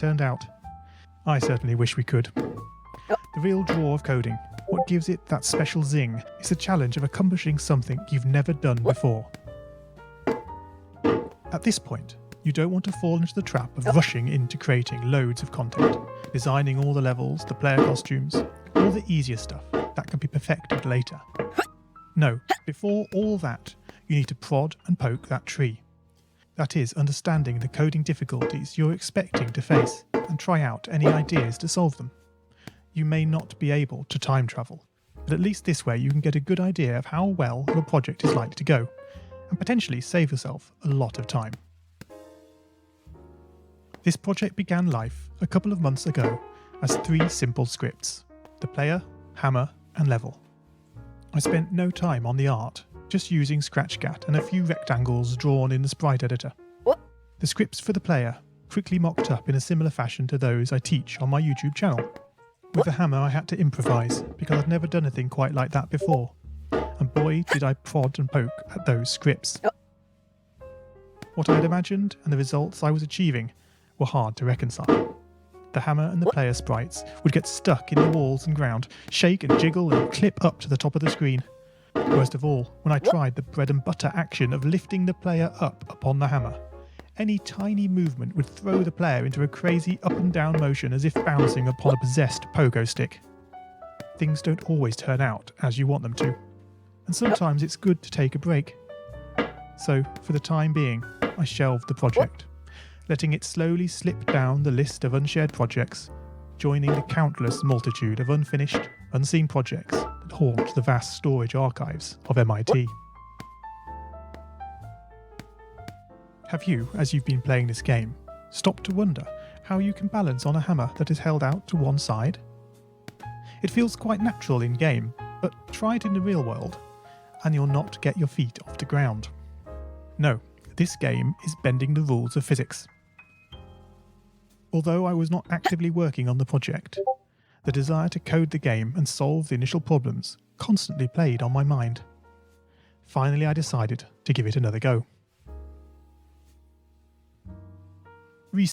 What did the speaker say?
turned out. I certainly wish we could. The real draw of coding, what gives it that special zing, is the challenge of accomplishing something you've never done before. At this point, you don't want to fall into the trap of rushing into creating loads of content, designing all the levels, the player costumes, all the easier stuff that can be perfected later. No, before all that, you need to prod and poke that tree. That is, understanding the coding difficulties you're expecting to face and try out any ideas to solve them. You may not be able to time travel, but at least this way you can get a good idea of how well your project is likely to go, and potentially save yourself a lot of time. This project began life a couple of months ago as 3 simple scripts: the player, hammer, and level. I spent no time on the art, just using Scratchcat and a few rectangles drawn in the sprite editor. The scripts for the player quickly mocked up in a similar fashion to those I teach on my YouTube channel. With the hammer I had to improvise because I'd never done anything quite like that before, and boy did I prod and poke at those scripts. What I had imagined and the results I was achieving were hard to reconcile. The hammer and the player sprites would get stuck in the walls and ground, shake and jiggle and clip up to the top of the screen. Worst of all, when I tried the bread and butter action of lifting the player up upon the hammer, any tiny movement would throw the player into a crazy up and down motion as if bouncing upon a possessed pogo stick. Things don't always turn out as you want them to, and sometimes it's good to take a break. So, for the time being, I shelved the project, letting it slowly slip down the list of unshared projects, joining the countless multitude of unfinished, unseen projects that haunt the vast storage archives of MIT. Have you, as you've been playing this game, stopped to wonder how you can balance on a hammer that is held out to one side? It feels quite natural in game, but try it in the real world, and you'll not get your feet off the ground. No, this game is bending the rules of physics. Although I was not actively working on the project, the desire to code the game and solve the initial problems constantly played on my mind. Finally, I decided to give it another go.